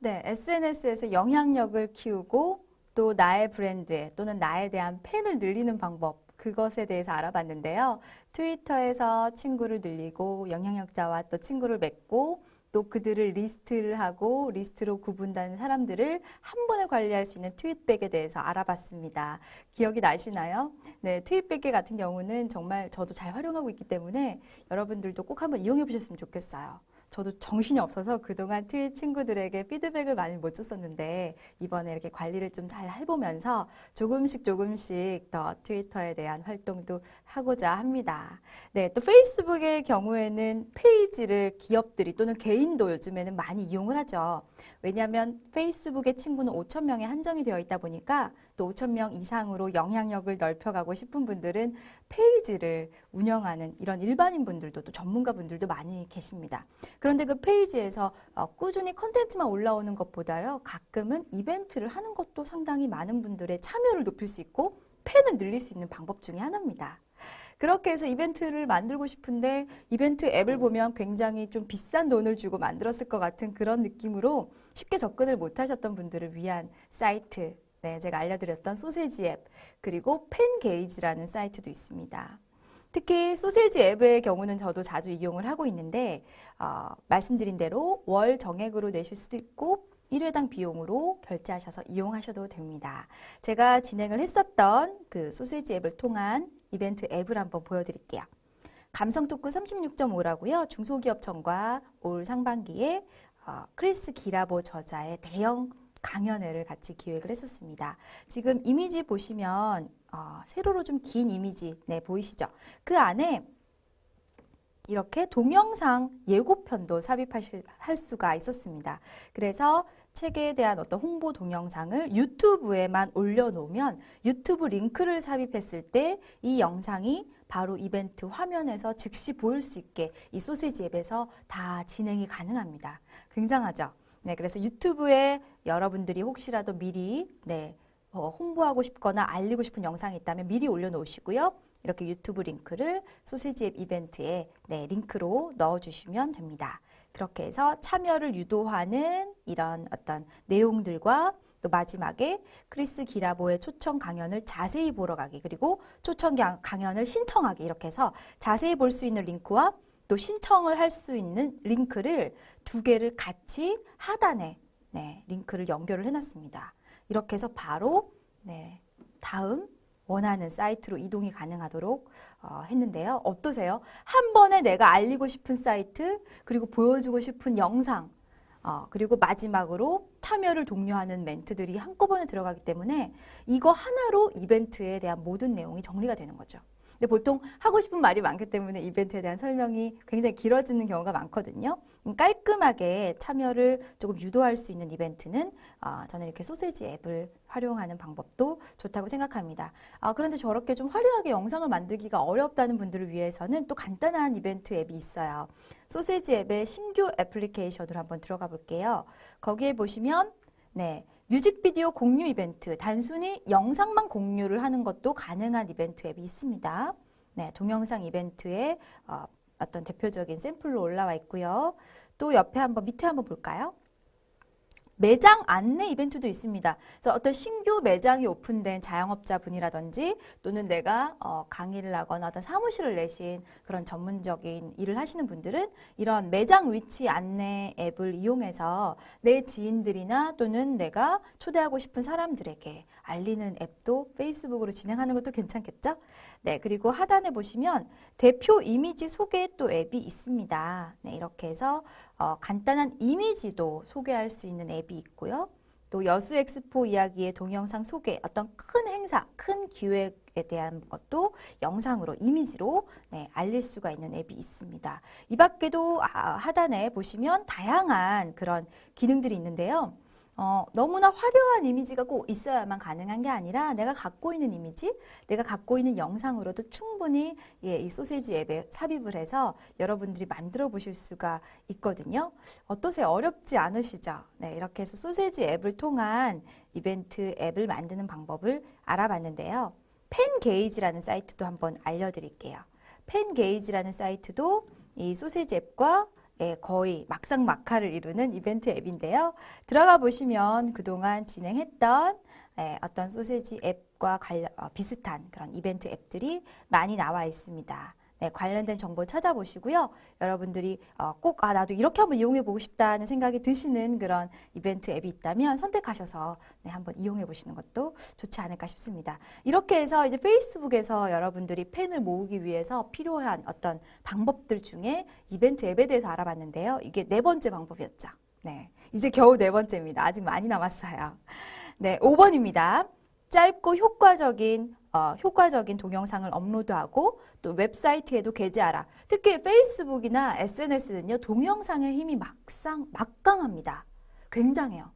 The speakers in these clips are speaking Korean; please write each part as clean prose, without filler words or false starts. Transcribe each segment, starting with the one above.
네, SNS에서 영향력을 키우고 또 나의 브랜드에 또는 나에 대한 팬을 늘리는 방법, 그것에 대해서 알아봤는데요. 트위터에서 친구를 늘리고 영향력자와 또 친구를 맺고 또 그들을 리스트를 하고 리스트로 구분된 사람들을 한 번에 관리할 수 있는 트윗백에 대해서 알아봤습니다. 기억이 나시나요? 네, 트윗백 같은 경우는 정말 저도 잘 활용하고 있기 때문에 여러분들도 꼭 한번 이용해 보셨으면 좋겠어요. 저도 정신이 없어서 그동안 트윗 친구들에게 피드백을 많이 못 줬었는데 이번에 이렇게 관리를 좀 잘 해보면서 조금씩 더 트위터에 대한 활동도 하고자 합니다. 네, 또 페이스북의 경우에는 페이지를 기업들이 또는 개인도 요즘에는 많이 이용을 하죠. 왜냐하면 페이스북의 친구는 5천 명에 한정이 되어 있다 보니까 또 5천 명 이상으로 영향력을 넓혀가고 싶은 분들은 페이지를 운영하는 이런 일반인 분들도 또 전문가 분들도 많이 계십니다. 그런데 그 페이지에서 꾸준히 컨텐츠만 올라오는 것보다요, 가끔은 이벤트를 하는 것도 상당히 많은 분들의 참여를 높일 수 있고 팬을 늘릴 수 있는 방법 중에 하나입니다. 그렇게 해서 이벤트를 만들고 싶은데 이벤트 앱을 보면 굉장히 좀 비싼 돈을 주고 만들었을 것 같은 그런 느낌으로 쉽게 접근을 못 하셨던 분들을 위한 사이트, 네, 제가 알려드렸던 소세지 앱, 그리고 팬게이지라는 사이트도 있습니다. 특히 소세지 앱의 경우는 저도 자주 이용을 하고 있는데 말씀드린 대로 월 정액으로 내실 수도 있고 1회당 비용으로 결제하셔서 이용하셔도 됩니다. 제가 진행을 했었던 그 소세지 앱을 통한 이벤트 앱을 한번 보여드릴게요. 감성 토크 36.5라고요. 중소기업청과 올 상반기에 크리스 기라보 저자의 대형 강연회를 같이 기획을 했었습니다. 지금 이미지 보시면 세로로 좀 긴 이미지 네, 보이시죠? 그 안에 이렇게 동영상 예고편도 삽입할 수가 있었습니다. 그래서 책에 대한 어떤 홍보 동영상을 유튜브에만 올려놓으면 유튜브 링크를 삽입했을 때 이 영상이 바로 이벤트 화면에서 즉시 보일 수 있게 이 소시지 앱에서 다 진행이 가능합니다. 굉장하죠? 네, 그래서 유튜브에 여러분들이 혹시라도 미리 홍보하고 싶거나 알리고 싶은 영상이 있다면 미리 올려놓으시고요. 이렇게 유튜브 링크를 소시지 앱 이벤트에 링크로 넣어주시면 됩니다. 그렇게 해서 참여를 유도하는 이런 어떤 내용들과 또 마지막에 크리스 기라보의 초청 강연을 자세히 보러 가기, 그리고 초청 강연을 신청하기, 이렇게 해서 자세히 볼 수 있는 링크와 또 신청을 할 수 있는 링크를 두 개를 같이 하단에 링크를 연결을 해놨습니다. 이렇게 해서 바로 다음 원하는 사이트로 이동이 가능하도록 했는데요. 어떠세요? 한 번에 내가 알리고 싶은 사이트, 그리고 보여주고 싶은 영상, 그리고 마지막으로 참여를 독려하는 멘트들이 한꺼번에 들어가기 때문에 이거 하나로 이벤트에 대한 모든 내용이 정리가 되는 거죠. 근데 보통 하고 싶은 말이 많기 때문에 이벤트에 대한 설명이 굉장히 길어지는 경우가 많거든요. 깔끔하게 참여를 조금 유도할 수 있는 이벤트는 저는 이렇게 소세지 앱을 활용하는 방법도 좋다고 생각합니다. 그런데 저렇게 좀 화려하게 영상을 만들기가 어렵다는 분들을 위해서는 또 간단한 이벤트 앱이 있어요. 소세지 앱의 신규 애플리케이션으로 한번 들어가 볼게요. 거기에 보시면 뮤직비디오 공유 이벤트, 단순히 영상만 공유를 하는 것도 가능한 이벤트 앱이 있습니다. 동영상 이벤트에 어떤 대표적인 샘플로 올라와 있고요. 또 밑에 한번 볼까요? 매장 안내 이벤트도 있습니다. 그래서 어떤 신규 매장이 오픈된 자영업자분이라든지 또는 내가 강의를 하거나 어떤 사무실을 내신 그런 전문적인 일을 하시는 분들은 이런 매장 위치 안내 앱을 이용해서 내 지인들이나 또는 내가 초대하고 싶은 사람들에게 알리는 앱도 페이스북으로 진행하는 것도 괜찮겠죠? 네, 그리고 하단에 보시면 대표 이미지 소개 또 앱이 있습니다. 이렇게 해서 간단한 이미지도 소개할 수 있는 앱이 있고요. 또 여수 엑스포 이야기의 동영상 소개, 어떤 큰 행사, 큰 기획에 대한 것도 영상으로, 이미지로 알릴 수가 있는 앱이 있습니다. 이 밖에도 하단에 보시면 다양한 그런 기능들이 있는데요. 너무나 화려한 이미지가 꼭 있어야만 가능한 게 아니라 내가 갖고 있는 이미지, 내가 갖고 있는 영상으로도 충분히 이 소세지 앱에 삽입을 해서 여러분들이 만들어 보실 수가 있거든요. 어떠세요? 어렵지 않으시죠? 이렇게 해서 소세지 앱을 통한 이벤트 앱을 만드는 방법을 알아봤는데요. 팬게이지라는 사이트도 한번 알려드릴게요. 팬게이지라는 사이트도 이 소세지 앱과 거의 막상막하를 이루는 이벤트 앱인데요. 들어가 보시면 그동안 진행했던 어떤 소세지 앱과 비슷한 그런 이벤트 앱들이 많이 나와 있습니다. 네, 관련된 정보 찾아보시고요. 여러분들이 꼭 나도 이렇게 한번 이용해 보고 싶다는 생각이 드시는 그런 이벤트 앱이 있다면 선택하셔서 한번 이용해 보시는 것도 좋지 않을까 싶습니다. 이렇게 해서 이제 페이스북에서 여러분들이 팬을 모으기 위해서 필요한 어떤 방법들 중에 이벤트 앱에 대해서 알아봤는데요. 이게 네 번째 방법이었죠. 네, 이제 겨우 네 번째입니다. 아직 많이 남았어요. 네, 5번입니다. 짧고 효과적인 동영상을 업로드하고 또 웹사이트에도 게재하라. 특히 페이스북이나 SNS는요, 동영상의 힘이 막강합니다. 굉장해요.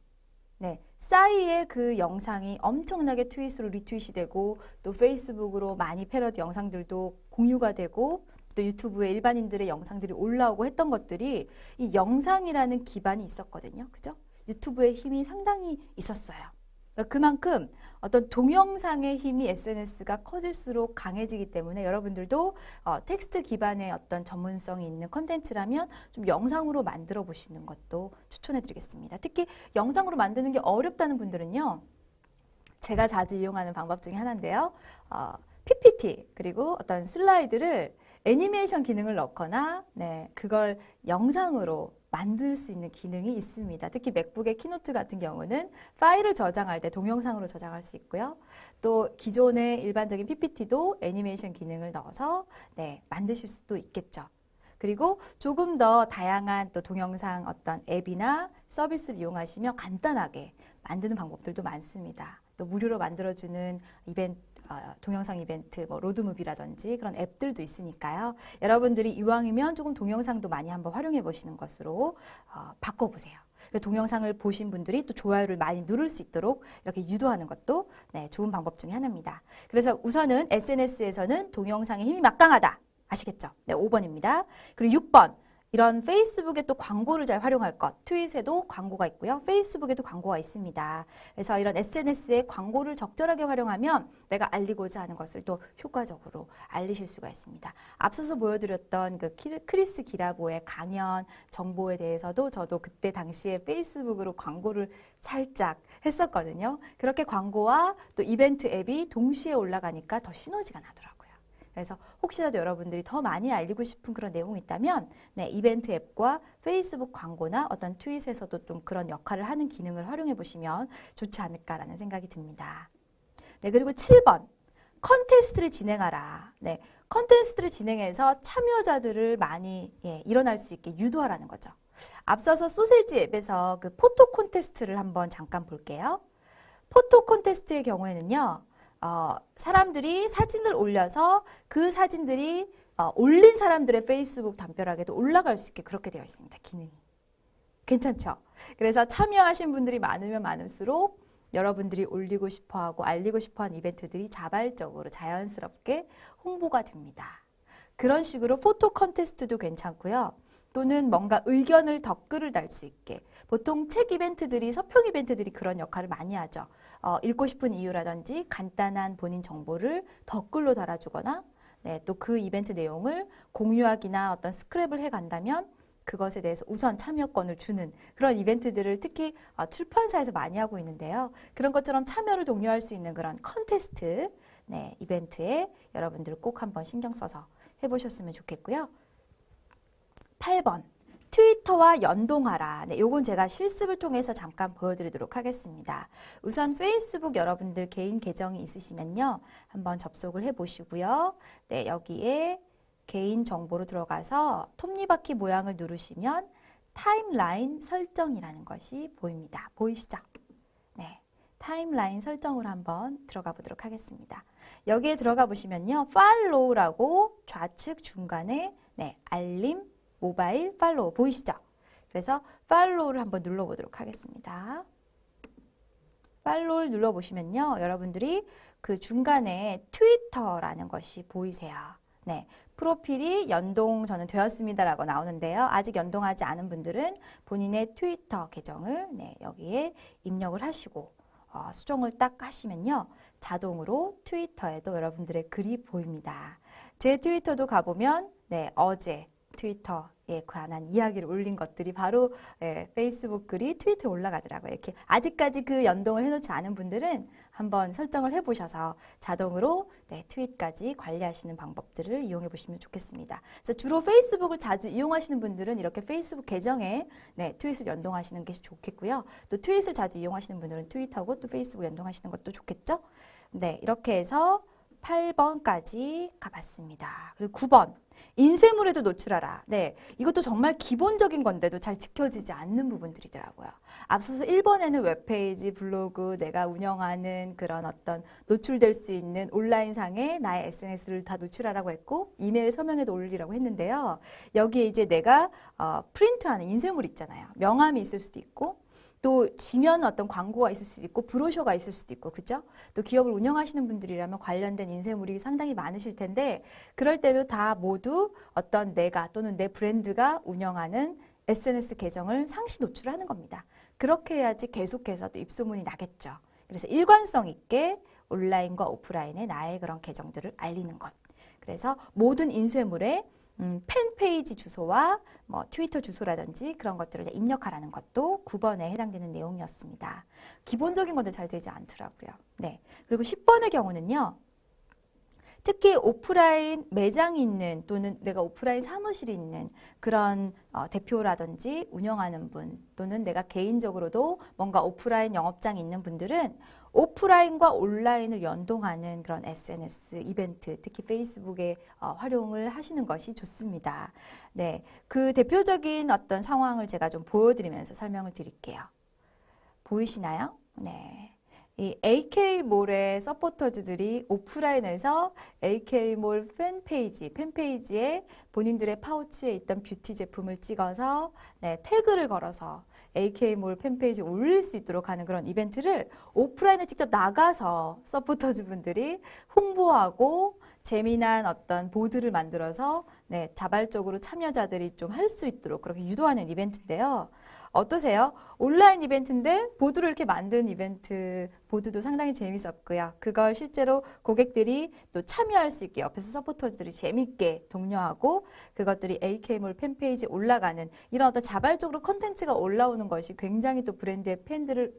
네, 싸이의 그 영상이 엄청나게 트윗으로 리트윗이 되고 또 페이스북으로 많이 패러디 영상들도 공유가 되고 또 유튜브에 일반인들의 영상들이 올라오고 했던 것들이 이 영상이라는 기반이 있었거든요. 그죠? 유튜브의 힘이 상당히 있었어요. 그만큼 어떤 동영상의 힘이 SNS가 커질수록 강해지기 때문에 여러분들도 텍스트 기반의 어떤 전문성이 있는 컨텐츠라면 좀 영상으로 만들어 보시는 것도 추천해 드리겠습니다. 특히 영상으로 만드는 게 어렵다는 분들은요. 제가 자주 이용하는 방법 중에 하나인데요. PPT 그리고 어떤 슬라이드를 애니메이션 기능을 넣거나 그걸 영상으로 만들 수 있는 기능이 있습니다. 특히 맥북의 키노트 같은 경우는 파일을 저장할 때 동영상으로 저장할 수 있고요. 또 기존의 일반적인 PPT도 애니메이션 기능을 넣어서 만드실 수도 있겠죠. 그리고 조금 더 다양한 또 동영상 어떤 앱이나 서비스를 이용하시며 간단하게 만드는 방법들도 많습니다. 또 무료로 만들어주는 동영상 이벤트, 뭐 로드무비라든지 그런 앱들도 있으니까요. 여러분들이 이왕이면 조금 동영상도 많이 한번 활용해 보시는 것으로 바꿔보세요. 동영상을 보신 분들이 또 좋아요를 많이 누를 수 있도록 이렇게 유도하는 것도 좋은 방법 중에 하나입니다. 그래서 우선은 SNS에서는 동영상의 힘이 막강하다. 아시겠죠? 네, 5번입니다. 그리고 6번. 이런 페이스북에 또 광고를 잘 활용할 것. 트윗에도 광고가 있고요. 페이스북에도 광고가 있습니다. 그래서 이런 SNS에 광고를 적절하게 활용하면 내가 알리고자 하는 것을 또 효과적으로 알리실 수가 있습니다. 앞서서 보여드렸던 그 크리스 기라보의 강연 정보에 대해서도 저도 그때 당시에 페이스북으로 광고를 살짝 했었거든요. 그렇게 광고와 또 이벤트 앱이 동시에 올라가니까 더 시너지가 나더라고요. 그래서 혹시라도 여러분들이 더 많이 알리고 싶은 그런 내용이 있다면 이벤트 앱과 페이스북 광고나 어떤 트윗에서도 좀 그런 역할을 하는 기능을 활용해 보시면 좋지 않을까라는 생각이 듭니다. 그리고 7번 컨테스트를 진행하라. 컨테스트를 진행해서 참여자들을 많이 일어날 수 있게 유도하라는 거죠. 앞서서 소세지 앱에서 그 포토 콘테스트를 한번 잠깐 볼게요. 포토 콘테스트의 경우에는요. 사람들이 사진을 올려서 그 사진들이 올린 사람들의 페이스북 담벼락에도 올라갈 수 있게 그렇게 되어 있습니다. 기능이. 괜찮죠? 그래서 참여하신 분들이 많으면 많을수록 여러분들이 올리고 싶어하고 알리고 싶어하는 이벤트들이 자발적으로 자연스럽게 홍보가 됩니다. 그런 식으로 포토 컨테스트도 괜찮고요. 또는 뭔가 의견을 댓글을 달 수 있게 보통 책 이벤트들이 서평 이벤트들이 그런 역할을 많이 하죠. 읽고 싶은 이유라든지 간단한 본인 정보를 댓글로 달아주거나 또 그 이벤트 내용을 공유하기나 어떤 스크랩을 해간다면 그것에 대해서 우선 참여권을 주는 그런 이벤트들을 특히 출판사에서 많이 하고 있는데요. 그런 것처럼 참여를 독려할 수 있는 그런 컨테스트 이벤트에 여러분들 꼭 한번 신경 써서 해보셨으면 좋겠고요. 8번 트위터와 연동하라. 요건 제가 실습을 통해서 잠깐 보여드리도록 하겠습니다. 우선 페이스북 여러분들 개인 계정이 있으시면요. 한번 접속을 해보시고요. 여기에 개인 정보로 들어가서 톱니바퀴 모양을 누르시면 타임라인 설정이라는 것이 보입니다. 보이시죠? 타임라인 설정으로 한번 들어가 보도록 하겠습니다. 여기에 들어가 보시면요. 팔로우라고 좌측 중간에 알림 모바일 팔로우 보이시죠? 그래서 팔로우를 한번 눌러보도록 하겠습니다. 팔로우를 눌러보시면요. 여러분들이 그 중간에 트위터라는 것이 보이세요. 프로필이 연동 저는 되었습니다라고 나오는데요. 아직 연동하지 않은 분들은 본인의 트위터 계정을 여기에 입력을 하시고 수정을 딱 하시면요. 자동으로 트위터에도 여러분들의 글이 보입니다. 제 트위터도 가보면 어제 트위터 관한 이야기를 올린 것들이 바로 페이스북 글이 트위터에 올라가더라고요. 이렇게 아직까지 그 연동을 해놓지 않은 분들은 한번 설정을 해보셔서 자동으로 트윗까지 관리하시는 방법들을 이용해 보시면 좋겠습니다. 그래서 주로 페이스북을 자주 이용하시는 분들은 이렇게 페이스북 계정에 트윗을 연동하시는 게 좋겠고요. 또 트윗을 자주 이용하시는 분들은 트윗하고 또 페이스북 연동하시는 것도 좋겠죠. 네, 이렇게 해서 8번까지 가봤습니다. 그리고 9번. 인쇄물에도 노출하라. 네, 이것도 정말 기본적인 건데도 잘 지켜지지 않는 부분들이더라고요. 앞서서 1번에는 웹페이지, 블로그, 내가 운영하는 그런 어떤 노출될 수 있는 온라인상의 나의 SNS를 다 노출하라고 했고 이메일 서명에도 올리라고 했는데요. 여기에 이제 내가 프린트하는 인쇄물 있잖아요. 명함이 있을 수도 있고 또 지면 어떤 광고가 있을 수도 있고 브로셔가 있을 수도 있고 그죠? 또 기업을 운영하시는 분들이라면 관련된 인쇄물이 상당히 많으실 텐데 그럴 때도 다 모두 어떤 내가 또는 내 브랜드가 운영하는 SNS 계정을 상시 노출하는 겁니다. 그렇게 해야지 계속해서 또 입소문이 나겠죠. 그래서 일관성 있게 온라인과 오프라인의 나의 그런 계정들을 알리는 것. 그래서 모든 인쇄물에 팬페이지 주소와 뭐 트위터 주소라든지 그런 것들을 입력하라는 것도 9번에 해당되는 내용이었습니다. 기본적인 것도 잘 되지 않더라고요. 네. 그리고 10번의 경우는요. 특히 오프라인 매장이 있는 또는 내가 오프라인 사무실이 있는 그런 대표라든지 운영하는 분 또는 내가 개인적으로도 뭔가 오프라인 영업장이 있는 분들은 오프라인과 온라인을 연동하는 그런 SNS 이벤트, 특히 페이스북에 활용을 하시는 것이 좋습니다. 네, 그 대표적인 어떤 상황을 제가 좀 보여드리면서 설명을 드릴게요. 보이시나요? 네. 이 AK몰의 서포터즈들이 오프라인에서 AK몰 팬페이지에 본인들의 파우치에 있던 뷰티 제품을 찍어서 태그를 걸어서 AK몰 팬페이지에 올릴 수 있도록 하는 그런 이벤트를 오프라인에 직접 나가서 서포터즈 분들이 홍보하고 재미난 어떤 보드를 만들어서 자발적으로 참여자들이 좀 할 수 있도록 그렇게 유도하는 이벤트인데요. 어떠세요? 온라인 이벤트인데 보드로 이렇게 만든 이벤트 보드도 상당히 재밌었고요. 그걸 실제로 고객들이 또 참여할 수 있게 옆에서 서포터즈들이 재밌게 독려하고 그것들이 AK몰 팬페이지에 올라가는 이런 어떤 자발적으로 컨텐츠가 올라오는 것이 굉장히 또 브랜드의 팬들을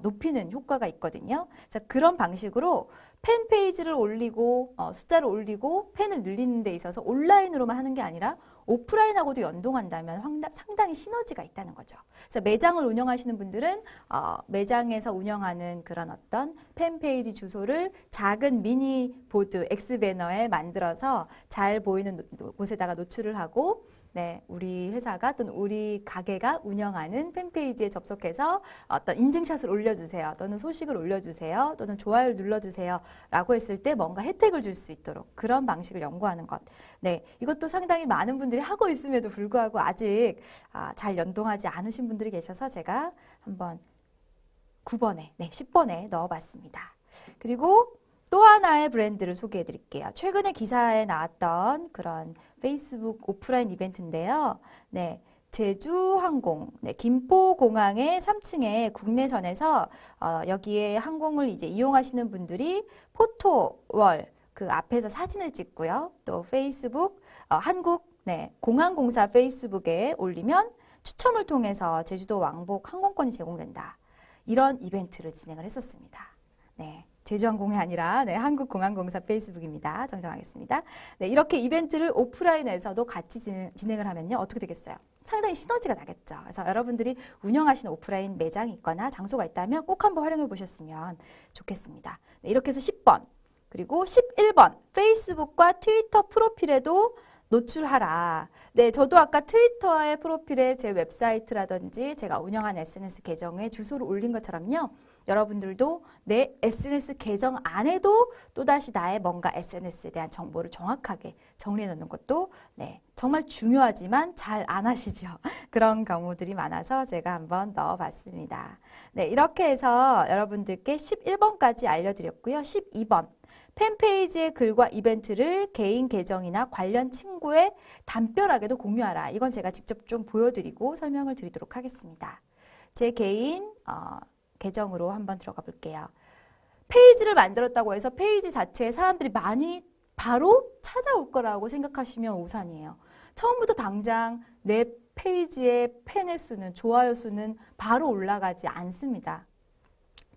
높이는 효과가 있거든요. 자, 그런 방식으로 팬페이지를 올리고 숫자를 올리고 팬을 늘리는 데 있어서 온라인으로만 하는 게 아니라 오프라인하고도 연동한다면 상당히 시너지가 있다는 거죠. 그래서 매장을 운영하시는 분들은 매장에서 운영하는 그런 어떤 팬페이지 주소를 작은 미니 보드 X배너에 만들어서 잘 보이는 곳에다가 노출을 하고 우리 회사가 또는 우리 가게가 운영하는 팬페이지에 접속해서 어떤 인증샷을 올려주세요. 또는 소식을 올려주세요. 또는 좋아요를 눌러주세요. 라고 했을 때 뭔가 혜택을 줄 수 있도록 그런 방식을 연구하는 것. 네, 이것도 상당히 많은 분들이 하고 있음에도 불구하고 아직 잘 연동하지 않으신 분들이 계셔서 제가 한번 9번에, 10번에 넣어봤습니다. 그리고 또 하나의 브랜드를 소개해 드릴게요. 최근에 기사에 나왔던 그런 페이스북 오프라인 이벤트인데요. 네, 제주항공, 김포공항의 3층에 국내선에서 여기에 항공을 이제 이용하시는 분들이 포토월 그 앞에서 사진을 찍고요. 또 페이스북 한국 공항공사 페이스북에 올리면 추첨을 통해서 제주도 왕복 항공권이 제공된다. 이런 이벤트를 진행을 했었습니다. 네. 제주항공이 아니라 한국공항공사 페이스북입니다. 정정하겠습니다. 이렇게 이벤트를 오프라인에서도 같이 진행을 하면요. 어떻게 되겠어요? 상당히 시너지가 나겠죠. 그래서 여러분들이 운영하시는 오프라인 매장이 있거나 장소가 있다면 꼭 한번 활용해 보셨으면 좋겠습니다. 이렇게 해서 10번 그리고 11번 페이스북과 트위터 프로필에도 노출하라. 네, 저도 아까 트위터의 프로필에 제 웹사이트라든지 제가 운영한 SNS 계정에 주소를 올린 것처럼요. 여러분들도 내 SNS 계정 안에도 또다시 나의 뭔가 SNS에 대한 정보를 정확하게 정리해 놓는 것도 정말 중요하지만 잘 안 하시죠. 그런 경우들이 많아서 제가 한번 넣어봤습니다. 네, 이렇게 해서 여러분들께 11번까지 알려드렸고요. 12번. 팬페이지의 글과 이벤트를 개인 계정이나 관련 친구에 담벼락에도 공유하라. 이건 제가 직접 좀 보여드리고 설명을 드리도록 하겠습니다. 제 개인 계정으로 한번 들어가 볼게요. 페이지를 만들었다고 해서 페이지 자체에 사람들이 많이 바로 찾아올 거라고 생각하시면 오산이에요. 처음부터 당장 내 페이지의 팬의 수는, 좋아요 수는 바로 올라가지 않습니다.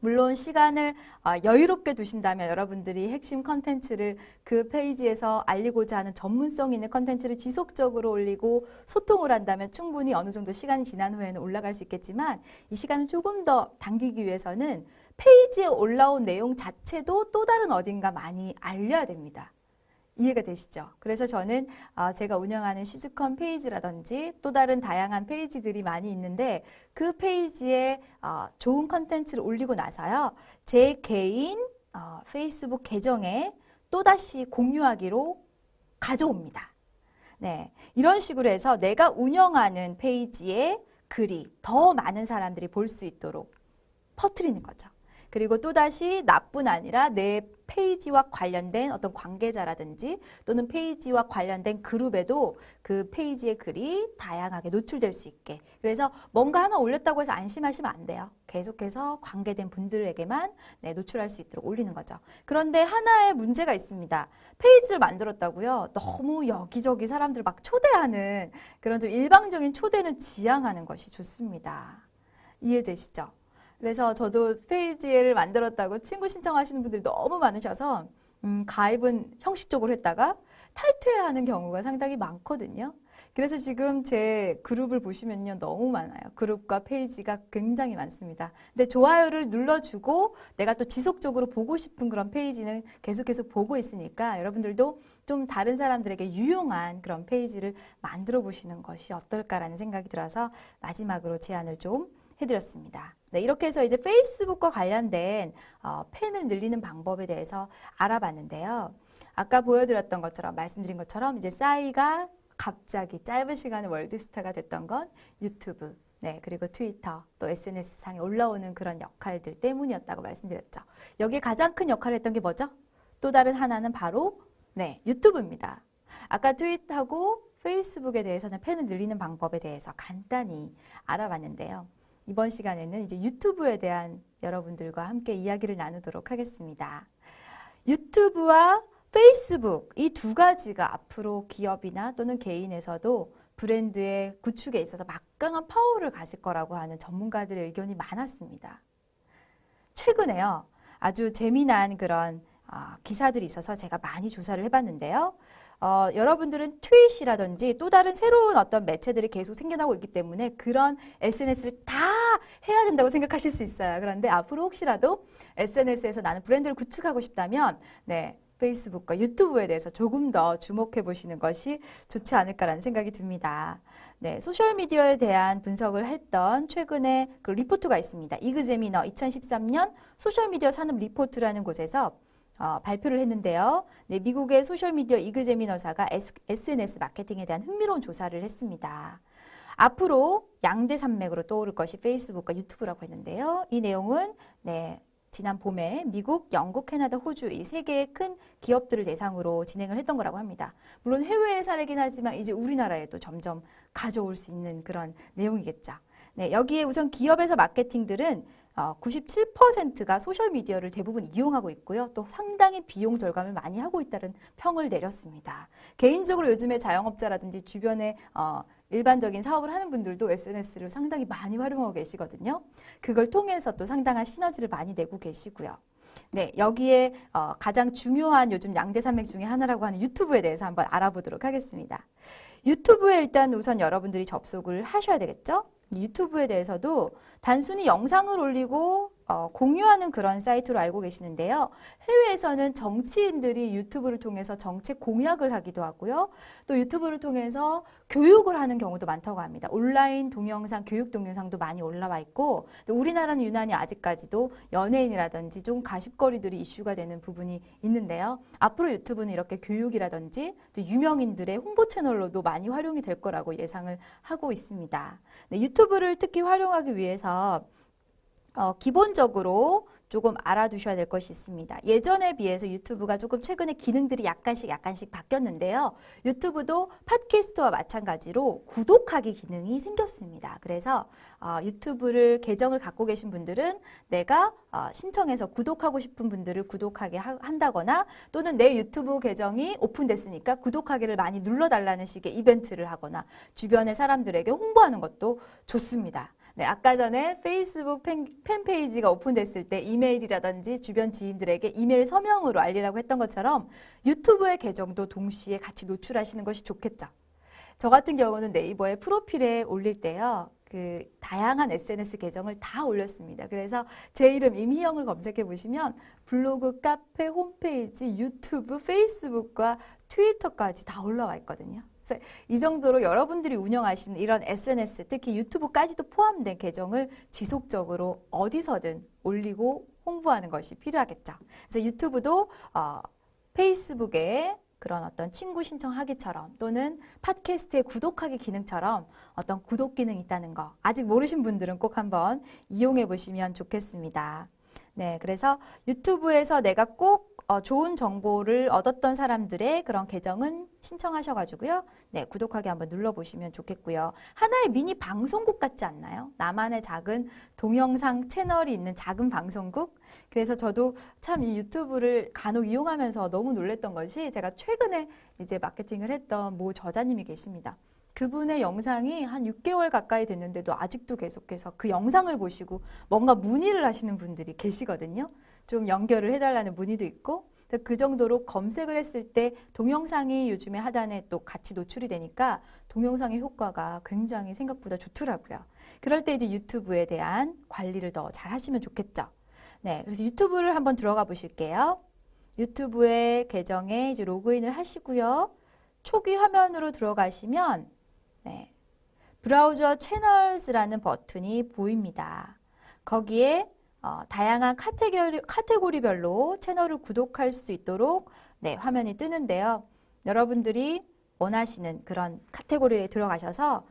물론 시간을 여유롭게 두신다면 여러분들이 핵심 컨텐츠를 그 페이지에서 알리고자 하는 전문성 있는 컨텐츠를 지속적으로 올리고 소통을 한다면 충분히 어느 정도 시간이 지난 후에는 올라갈 수 있겠지만 이 시간을 조금 더 당기기 위해서는 페이지에 올라온 내용 자체도 또 다른 어딘가 많이 알려야 됩니다. 이해가 되시죠? 그래서 저는 제가 운영하는 슈즈컨 페이지라든지 또 다른 다양한 페이지들이 많이 있는데 그 페이지에 좋은 컨텐츠를 올리고 나서요. 제 개인 페이스북 계정에 또다시 공유하기로 가져옵니다. 네, 이런 식으로 해서 내가 운영하는 페이지에 글이 더 많은 사람들이 볼 수 있도록 퍼뜨리는 거죠. 그리고 또다시 나뿐 아니라 내 페이지와 관련된 어떤 관계자라든지 또는 페이지와 관련된 그룹에도 그 페이지의 글이 다양하게 노출될 수 있게. 그래서 뭔가 하나 올렸다고 해서 안심하시면 안 돼요. 계속해서 관계된 분들에게만 노출할 수 있도록 올리는 거죠. 그런데 하나의 문제가 있습니다. 페이지를 만들었다고요. 너무 여기저기 사람들 막 초대하는 그런 좀 일방적인 초대는 지양하는 것이 좋습니다. 이해되시죠? 그래서 저도 페이지를 만들었다고 친구 신청하시는 분들이 너무 많으셔서 가입은 형식적으로 했다가 탈퇴하는 경우가 상당히 많거든요. 그래서 지금 제 그룹을 보시면요. 너무 많아요. 그룹과 페이지가 굉장히 많습니다. 근데 좋아요를 눌러주고 내가 또 지속적으로 보고 싶은 그런 페이지는 계속해서 보고 있으니까 여러분들도 좀 다른 사람들에게 유용한 그런 페이지를 만들어 보시는 것이 어떨까라는 생각이 들어서 마지막으로 제안을 좀 해드렸습니다. 네, 이렇게 해서 이제 페이스북과 관련된 팬을 늘리는 방법에 대해서 알아봤는데요. 아까 보여드렸던 것처럼 말씀드린 것처럼 이제 싸이가 갑자기 짧은 시간에 월드스타가 됐던 건 유튜브, 네, 그리고 트위터, 또 SNS상에 올라오는 그런 역할들 때문이었다고 말씀드렸죠. 여기에 가장 큰 역할을 했던 게 뭐죠? 또 다른 하나는 바로 유튜브입니다. 아까 트윗하고 페이스북에 대해서는 팬을 늘리는 방법에 대해서 간단히 알아봤는데요. 이번 시간에는 이제 유튜브에 대한 여러분들과 함께 이야기를 나누도록 하겠습니다. 유튜브와 페이스북 이 두 가지가 앞으로 기업이나 또는 개인에서도 브랜드의 구축에 있어서 막강한 파워를 가질 거라고 하는 전문가들의 의견이 많았습니다. 최근에요. 아주 재미난 그런 기사들이 있어서 제가 많이 조사를 해봤는데요. 여러분들은 트윗이라든지 또 다른 새로운 어떤 매체들이 계속 생겨나고 있기 때문에 그런 SNS를 다 해야 된다고 생각하실 수 있어요. 그런데 앞으로 혹시라도 SNS에서 나는 브랜드를 구축하고 싶다면 페이스북과 유튜브에 대해서 조금 더 주목해 보시는 것이 좋지 않을까라는 생각이 듭니다. 네, 소셜미디어에 대한 분석을 했던 최근에 그 리포트가 있습니다. 이그제미너 2013년 소셜미디어 산업 리포트라는 곳에서 발표를 했는데요. 네, 미국의 소셜미디어 이그제미너사가 SNS 마케팅에 대한 흥미로운 조사를 했습니다. 앞으로 양대 산맥으로 떠오를 것이 페이스북과 유튜브라고 했는데요. 이 내용은 지난 봄에 미국, 영국, 캐나다, 호주 이 세 개의 큰 기업들을 대상으로 진행을 했던 거라고 합니다. 물론 해외의 사례긴 하지만 이제 우리나라에도 점점 가져올 수 있는 그런 내용이겠죠. 네, 여기에 우선 기업에서 마케팅들은 97%가 소셜미디어를 대부분 이용하고 있고요. 또 상당히 비용 절감을 많이 하고 있다는 평을 내렸습니다. 개인적으로 요즘에 자영업자라든지 주변에 일반적인 사업을 하는 분들도 SNS를 상당히 많이 활용하고 계시거든요. 그걸 통해서 또 상당한 시너지를 많이 내고 계시고요. 네, 여기에 가장 중요한 요즘 양대 산맥 중에 하나라고 하는 유튜브에 대해서 한번 알아보도록 하겠습니다. 유튜브에 일단 우선 여러분들이 접속을 하셔야 되겠죠? 유튜브에 대해서도 단순히 영상을 올리고 공유하는 그런 사이트로 알고 계시는데요. 해외에서는 정치인들이 유튜브를 통해서 정책 공약을 하기도 하고요. 또 유튜브를 통해서 교육을 하는 경우도 많다고 합니다. 온라인 동영상, 교육 동영상도 많이 올라와 있고 또 우리나라는 유난히 아직까지도 연예인이라든지 좀 가십거리들이 이슈가 되는 부분이 있는데요. 앞으로 유튜브는 이렇게 교육이라든지 또 유명인들의 홍보 채널로도 많이 활용이 될 거라고 예상을 하고 있습니다. 네, 유튜브를 특히 활용하기 위해서 기본적으로 조금 알아두셔야 될 것이 있습니다. 예전에 비해서 유튜브가 조금 최근에 기능들이 약간씩 바뀌었는데요. 유튜브도 팟캐스트와 마찬가지로 구독하기 기능이 생겼습니다. 그래서 유튜브를 계정을 갖고 계신 분들은 내가 신청해서 구독하고 싶은 분들을 구독하게 한다거나 또는 내 유튜브 계정이 오픈됐으니까 구독하기를 많이 눌러달라는 식의 이벤트를 하거나 주변의 사람들에게 홍보하는 것도 좋습니다. 네, 아까 전에 페이스북 팬페이지가 오픈됐을 때 이메일이라든지 주변 지인들에게 이메일 서명으로 알리라고 했던 것처럼 유튜브의 계정도 동시에 같이 노출하시는 것이 좋겠죠. 저 같은 경우는 네이버에 프로필에 올릴 때요. 그 다양한 SNS 계정을 다 올렸습니다. 그래서 제 이름 임희영을 검색해 보시면 블로그, 카페, 홈페이지, 유튜브, 페이스북과 트위터까지 다 올라와 있거든요. 그래서 이 정도로 여러분들이 운영하시는 이런 SNS, 특히 유튜브까지도 포함된 계정을 지속적으로 어디서든 올리고 홍보하는 것이 필요하겠죠. 그래서 유튜브도 페이스북에 그런 어떤 친구 신청하기처럼 또는 팟캐스트의 구독하기 기능처럼 어떤 구독 기능이 있다는 거 아직 모르신 분들은 꼭 한번 이용해 보시면 좋겠습니다. 네, 그래서 유튜브에서 내가 꼭 좋은 정보를 얻었던 사람들의 그런 계정은 신청하셔가지고요. 네, 구독하기 한번 눌러보시면 좋겠고요. 하나의 미니 방송국 같지 않나요? 나만의 작은 동영상 채널이 있는 작은 방송국? 그래서 저도 참 이 유튜브를 간혹 이용하면서 너무 놀랬던 것이 제가 최근에 이제 마케팅을 했던 모 저자님이 계십니다. 그분의 영상이 한 6개월 가까이 됐는데도 아직도 계속해서 그 영상을 보시고 뭔가 문의를 하시는 분들이 계시거든요. 좀 연결을 해달라는 문의도 있고 그 정도로 검색을 했을 때 동영상이 요즘에 하단에 또 같이 노출이 되니까 동영상의 효과가 굉장히 생각보다 좋더라고요. 그럴 때 이제 유튜브에 대한 관리를 더 잘 하시면 좋겠죠. 네, 그래서 유튜브를 한번 들어가 보실게요. 유튜브의 계정에 이제 로그인을 하시고요. 초기 화면으로 들어가시면 네, 브라우저 채널즈라는 버튼이 보입니다. 거기에 다양한 카테고리별로 채널을 구독할 수 있도록 네, 화면이 뜨는데요. 여러분들이 원하시는 그런 카테고리에 들어가셔서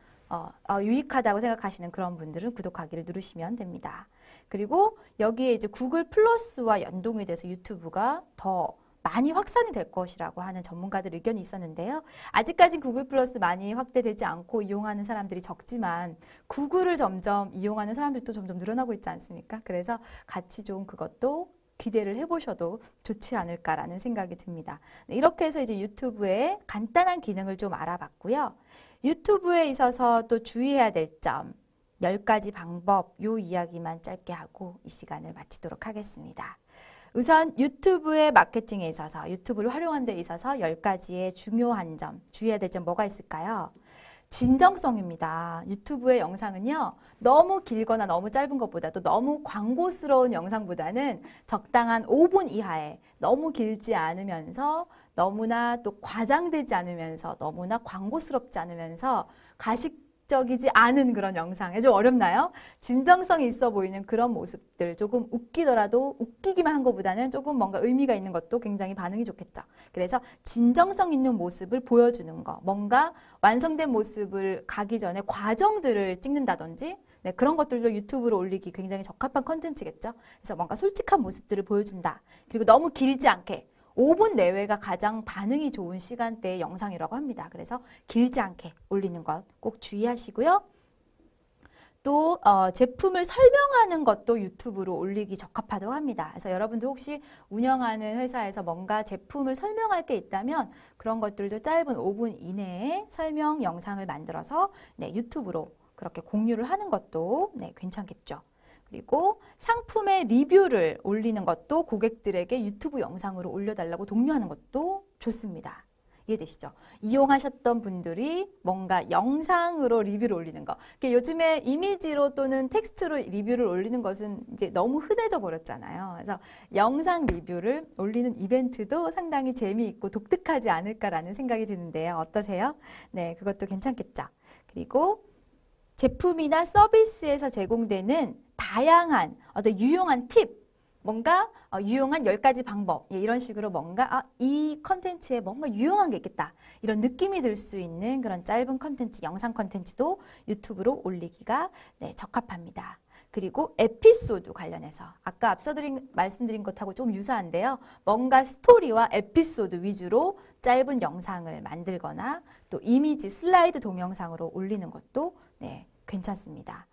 유익하다고 생각하시는 그런 분들은 구독하기를 누르시면 됩니다. 그리고 여기에 이제 구글 플러스와 연동이 돼서 유튜브가 더 많이 확산이 될 것이라고 하는 전문가들 의견이 있었는데요. 아직까지 구글 플러스 많이 확대되지 않고 이용하는 사람들이 적지만 구글을 점점 이용하는 사람들도 점점 늘어나고 있지 않습니까? 그래서 같이 좀 그것도 기대를 해보셔도 좋지 않을까라는 생각이 듭니다. 이렇게 해서 이제 유튜브의 간단한 기능을 좀 알아봤고요. 유튜브에 있어서 또 주의해야 될 점, 10가지 방법, 요 이야기만 짧게 하고 이 시간을 마치도록 하겠습니다. 우선 유튜브의 마케팅에 있어서 유튜브를 활용하는 데 있어서 10가지의 중요한 점, 주의해야 될 점 뭐가 있을까요? 진정성입니다. 유튜브의 영상은요. 너무 길거나 너무 짧은 것보다도 너무 광고스러운 영상보다는 적당한 5분 이하에 너무 길지 않으면서 너무나 또 과장되지 않으면서 너무나 광고스럽지 않으면서 가식적이지 않은 그런 영상. 좀 어렵나요? 진정성이 있어 보이는 그런 모습들. 조금 웃기더라도 웃기기만 한 것보다는 조금 뭔가 의미가 있는 것도 굉장히 반응이 좋겠죠. 그래서 진정성 있는 모습을 보여주는 거. 뭔가 완성된 모습을 가기 전에 과정들을 찍는다든지 네, 그런 것들도 유튜브로 올리기 굉장히 적합한 컨텐츠겠죠. 그래서 뭔가 솔직한 모습들을 보여준다. 그리고 너무 길지 않게 5분 내외가 가장 반응이 좋은 시간대의 영상이라고 합니다. 그래서 길지 않게 올리는 것 꼭 주의하시고요. 또 제품을 설명하는 것도 유튜브로 올리기 적합하다고 합니다. 그래서 여러분들 혹시 운영하는 회사에서 뭔가 제품을 설명할 게 있다면 그런 것들도 짧은 5분 이내에 설명 영상을 만들어서 네, 유튜브로 그렇게 공유를 하는 것도 네, 괜찮겠죠. 그리고 상품의 리뷰를 올리는 것도 고객들에게 유튜브 영상으로 올려달라고 독려하는 것도 좋습니다. 이해되시죠? 이용하셨던 분들이 뭔가 영상으로 리뷰를 올리는 거. 요즘에 이미지로 또는 텍스트로 리뷰를 올리는 것은 이제 너무 흔해져 버렸잖아요. 그래서 영상 리뷰를 올리는 이벤트도 상당히 재미있고 독특하지 않을까라는 생각이 드는데요. 어떠세요? 네, 그것도 괜찮겠죠? 그리고 제품이나 서비스에서 제공되는 다양한 어떤 유용한 팁, 뭔가 유용한 10가지 방법 이런 식으로 뭔가 이 컨텐츠에 뭔가 유용한 게 있겠다 이런 느낌이 들 수 있는 그런 짧은 컨텐츠, 영상 컨텐츠도 유튜브로 올리기가 네, 적합합니다. 그리고 에피소드 관련해서 아까 앞서 말씀드린 것하고 좀 유사한데요. 뭔가 스토리와 에피소드 위주로 짧은 영상을 만들거나 또 이미지 슬라이드 동영상으로 올리는 것도 네, 괜찮습니다.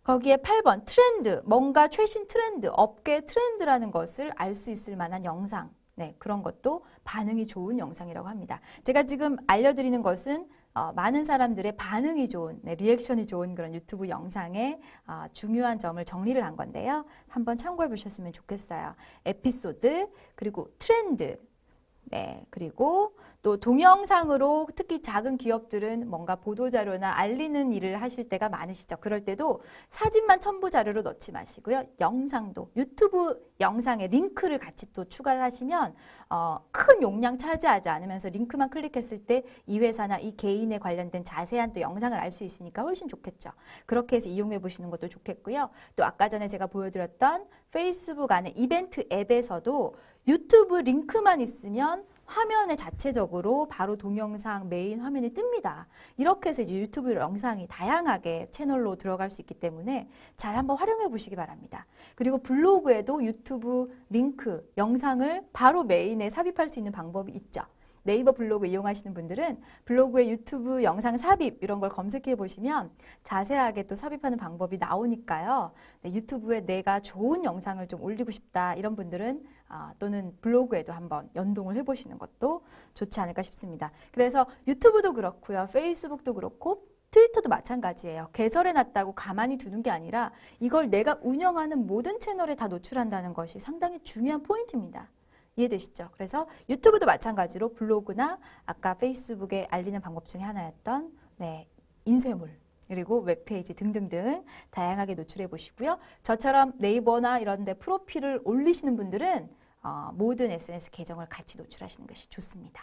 거기에 8번 트렌드, 뭔가 최신 트렌드, 업계 트렌드라는 것을 알 수 있을 만한 영상, 네, 그런 것도 반응이 좋은 영상이라고 합니다. 제가 지금 알려드리는 것은 많은 사람들의 반응이 좋은, 네, 리액션이 좋은 그런 유튜브 영상의 중요한 점을 정리를 한 건데요. 한번 참고해 보셨으면 좋겠어요. 에피소드, 그리고 트렌드, 네, 그리고 또 동영상으로 특히 작은 기업들은 뭔가 보도자료나 알리는 일을 하실 때가 많으시죠. 그럴 때도 사진만 첨부 자료로 넣지 마시고요. 영상도 유튜브 영상에 링크를 같이 또 추가를 하시면 큰 용량 차지하지 않으면서 링크만 클릭했을 때 이 회사나 이 개인에 관련된 자세한 또 영상을 알 수 있으니까 훨씬 좋겠죠. 그렇게 해서 이용해 보시는 것도 좋겠고요. 또 아까 전에 제가 보여드렸던 페이스북 안에 이벤트 앱에서도 유튜브 링크만 있으면 화면에 자체적으로 바로 동영상 메인 화면이 뜹니다. 이렇게 해서 이제 유튜브 영상이 다양하게 채널로 들어갈 수 있기 때문에 잘 한번 활용해 보시기 바랍니다. 그리고 블로그에도 유튜브 링크, 영상을 바로 메인에 삽입할 수 있는 방법이 있죠. 네이버 블로그 이용하시는 분들은 블로그에 유튜브 영상 삽입 이런 걸 검색해 보시면 자세하게 또 삽입하는 방법이 나오니까요. 네, 유튜브에 내가 좋은 영상을 좀 올리고 싶다 이런 분들은 또는 블로그에도 한번 연동을 해보시는 것도 좋지 않을까 싶습니다. 그래서 유튜브도 그렇고요. 페이스북도 그렇고 트위터도 마찬가지예요. 개설해놨다고 가만히 두는 게 아니라 이걸 내가 운영하는 모든 채널에 다 노출한다는 것이 상당히 중요한 포인트입니다. 이해되시죠? 그래서 유튜브도 마찬가지로 블로그나 아까 페이스북에 알리는 방법 중에 하나였던 네, 인쇄물 그리고 웹페이지 등등등 다양하게 노출해 보시고요. 저처럼 네이버나 이런 데 프로필을 올리시는 분들은 모든 SNS 계정을 같이 노출하시는 것이 좋습니다.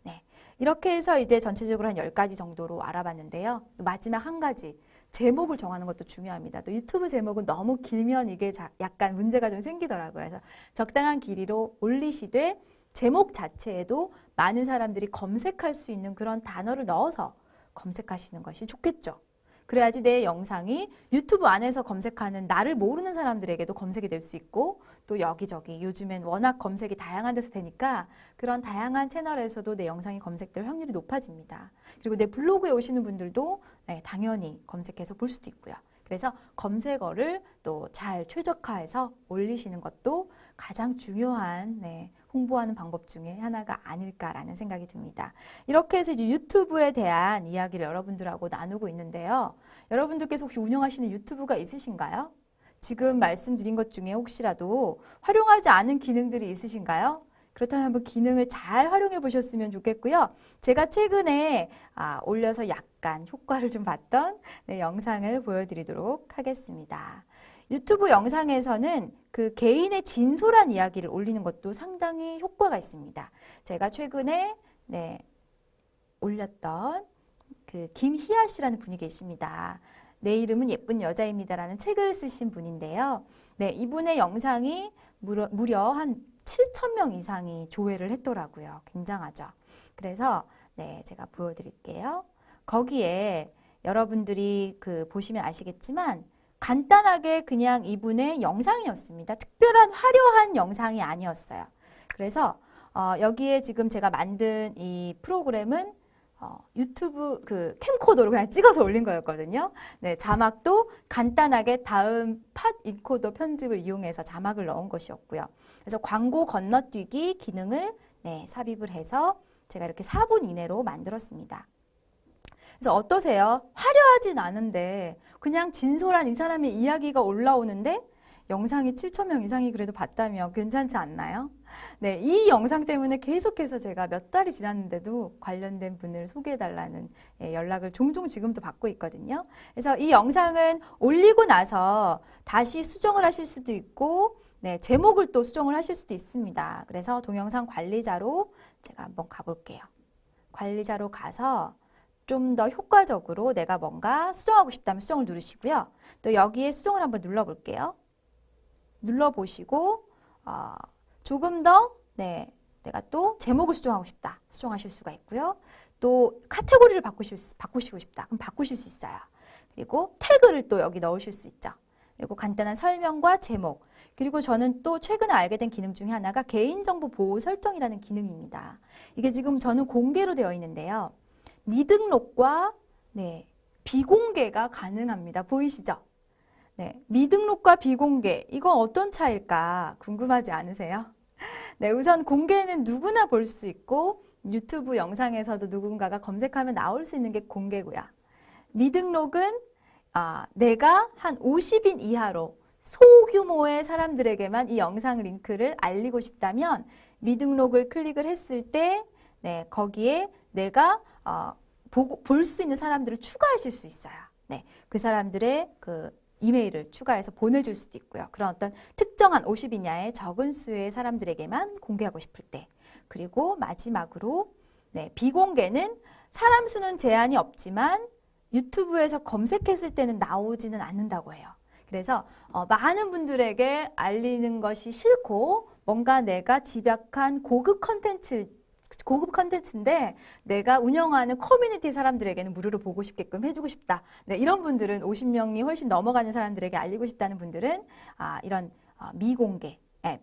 네, 이렇게 해서 이제 전체적으로 한 10가지 정도로 알아봤는데요. 또 마지막 한 가지. 제목을 정하는 것도 중요합니다. 또 유튜브 제목은 너무 길면 이게 약간 문제가 좀 생기더라고요. 그래서 적당한 길이로 올리시되 제목 자체에도 많은 사람들이 검색할 수 있는 그런 단어를 넣어서 검색하시는 것이 좋겠죠. 그래야지 내 영상이 유튜브 안에서 검색하는 나를 모르는 사람들에게도 검색이 될 수 있고 또 여기저기 요즘엔 워낙 검색이 다양한 데서 되니까 그런 다양한 채널에서도 내 영상이 검색될 확률이 높아집니다. 그리고 내 블로그에 오시는 분들도 네, 당연히 검색해서 볼 수도 있고요. 그래서 검색어를 또 잘 최적화해서 올리시는 것도 가장 중요한 네, 홍보하는 방법 중에 하나가 아닐까라는 생각이 듭니다. 이렇게 해서 이제 유튜브에 대한 이야기를 여러분들하고 나누고 있는데요. 여러분들께서 혹시 운영하시는 유튜브가 있으신가요? 지금 말씀드린 것 중에 혹시라도 활용하지 않은 기능들이 있으신가요? 그렇다면 한번 기능을 잘 활용해 보셨으면 좋겠고요. 제가 최근에 올려서 약간 효과를 좀 봤던 네, 영상을 보여드리도록 하겠습니다. 유튜브 영상에서는 그 개인의 진솔한 이야기를 올리는 것도 상당히 효과가 있습니다. 제가 최근에 네, 올렸던 그 김희아 씨라는 분이 계십니다. 내 이름은 예쁜 여자입니다라는 책을 쓰신 분인데요. 네, 이분의 영상이 무려 한 7,000명 이상이 조회를 했더라고요. 굉장하죠. 그래서 네, 제가 보여드릴게요. 거기에 여러분들이 보시면 아시겠지만 간단하게 그냥 이분의 영상이었습니다. 특별한 화려한 영상이 아니었어요. 그래서 여기에 지금 제가 만든 이 프로그램은 유튜브 캠코더로 그냥 찍어서 올린 거였거든요. 네, 자막도 간단하게 다음 팟 인코더 편집을 이용해서 자막을 넣은 것이었고요. 그래서 광고 건너뛰기 기능을 네, 삽입을 해서 제가 이렇게 4분 이내로 만들었습니다. 그래서 어떠세요? 화려하진 않은데 그냥 진솔한 이 사람의 이야기가 올라오는데 영상이 7,000명 이상이 그래도 봤다면 괜찮지 않나요? 네, 이 영상 때문에 계속해서 제가 몇 달이 지났는데도 관련된 분을 소개해달라는 연락을 종종 지금도 받고 있거든요. 그래서 이 영상은 올리고 나서 다시 수정을 하실 수도 있고 네, 제목을 또 수정을 하실 수도 있습니다. 그래서 동영상 관리자로 제가 한번 가볼게요. 관리자로 가서 좀 더 효과적으로 내가 뭔가 수정하고 싶다면 수정을 누르시고요. 또 여기에 수정을 한번 눌러볼게요. 눌러보시고 조금 더 네, 내가 또 제목을 수정하고 싶다. 수정하실 수가 있고요. 또 카테고리를 바꾸시고 싶다. 그럼 바꾸실 수 있어요. 그리고 태그를 또 여기 넣으실 수 있죠. 그리고 간단한 설명과 제목, 그리고 저는 또 최근에 알게 된 기능 중에 하나가 개인정보 보호 설정이라는 기능입니다. 이게 지금 저는 공개로 되어 있는데요. 미등록과 네, 비공개가 가능합니다. 보이시죠? 네, 미등록과 비공개, 이건 어떤 차이일까 궁금하지 않으세요? 네, 우선 공개는 누구나 볼 수 있고 유튜브 영상에서도 누군가가 검색하면 나올 수 있는 게 공개고요. 미등록은 내가 한 50인 이하로 소규모의 사람들에게만 이 영상 링크를 알리고 싶다면 미등록을 클릭을 했을 때 네, 거기에 내가 볼 수 있는 사람들을 추가하실 수 있어요. 네, 그 사람들의 그 이메일을 추가해서 보내줄 수도 있고요. 그런 어떤 특정한 50 이하의 적은 수의 사람들에게만 공개하고 싶을 때. 그리고 마지막으로 네, 비공개는 사람 수는 제한이 없지만 유튜브에서 검색했을 때는 나오지는 않는다고 해요. 그래서 많은 분들에게 알리는 것이 싫고 뭔가 내가 집약한 고급 컨텐츠인데 내가 운영하는 커뮤니티 사람들에게는 무료로 보고 싶게끔 해주고 싶다. 네, 이런 분들은 50명이 훨씬 넘어가는 사람들에게 알리고 싶다는 분들은 이런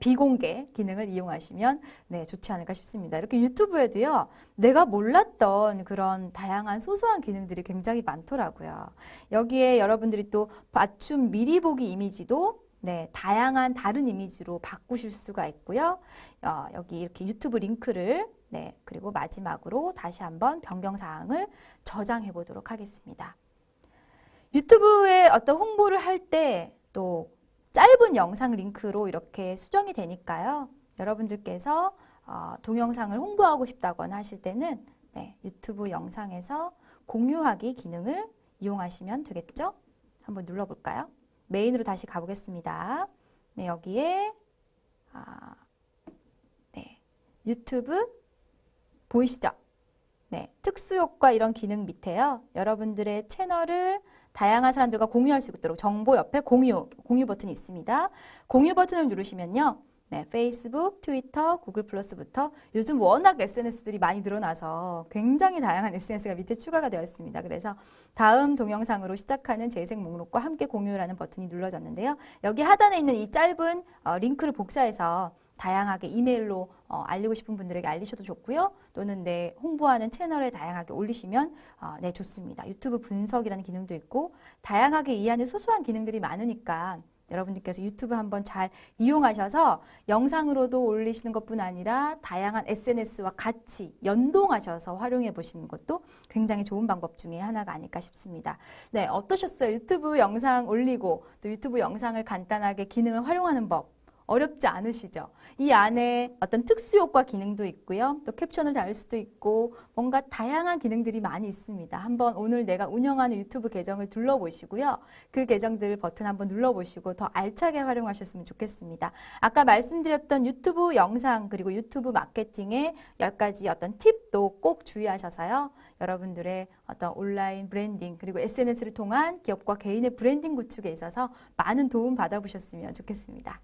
비공개 기능을 이용하시면 네, 좋지 않을까 싶습니다. 이렇게 유튜브에도요, 내가 몰랐던 그런 다양한 소소한 기능들이 굉장히 많더라고요. 여기에 여러분들이 또 맞춤 미리 보기 이미지도 네, 다양한 다른 이미지로 바꾸실 수가 있고요. 여기 이렇게 유튜브 링크를 네, 그리고 마지막으로 다시 한번 변경사항을 저장해 보도록 하겠습니다. 유튜브에 어떤 홍보를 할 때 또 짧은 영상 링크로 이렇게 수정이 되니까요. 여러분들께서 동영상을 홍보하고 싶다거나 하실 때는 네, 유튜브 영상에서 공유하기 기능을 이용하시면 되겠죠? 한번 눌러볼까요? 메인으로 다시 가보겠습니다. 네, 여기에 네, 유튜브 보이시죠? 네, 특수효과 이런 기능 밑에요. 여러분들의 채널을 다양한 사람들과 공유할 수 있도록 정보 옆에 공유 버튼이 있습니다. 공유 버튼을 누르시면요. 네, 페이스북, 트위터, 구글 플러스부터 요즘 워낙 SNS들이 많이 늘어나서 굉장히 다양한 SNS가 밑에 추가가 되어 있습니다. 그래서 다음 동영상으로 시작하는 재생 목록과 함께 공유라는 버튼이 눌러졌는데요. 여기 하단에 있는 이 짧은 링크를 복사해서 다양하게 이메일로 알리고 싶은 분들에게 알리셔도 좋고요. 또는 내 홍보하는 채널에 다양하게 올리시면 네, 좋습니다. 유튜브 분석이라는 기능도 있고 다양하게 이 안에 소소한 기능들이 많으니까 여러분들께서 유튜브 한번 잘 이용하셔서 영상으로도 올리시는 것뿐 아니라 다양한 SNS와 같이 연동하셔서 활용해 보시는 것도 굉장히 좋은 방법 중에 하나가 아닐까 싶습니다. 네, 어떠셨어요? 유튜브 영상 올리고 또 유튜브 영상을 간단하게 기능을 활용하는 법 어렵지 않으시죠? 이 안에 어떤 특수효과 기능도 있고요. 또 캡션을 달 수도 있고 뭔가 다양한 기능들이 많이 있습니다. 한번 오늘 내가 운영하는 유튜브 계정을 둘러보시고요. 그 계정들 버튼 한번 눌러보시고 더 알차게 활용하셨으면 좋겠습니다. 아까 말씀드렸던 유튜브 영상 그리고 유튜브 마케팅의 10가지 어떤 팁도 꼭 주의하셔서요. 여러분들의 어떤 온라인 브랜딩 그리고 SNS를 통한 기업과 개인의 브랜딩 구축에 있어서 많은 도움 받아보셨으면 좋겠습니다.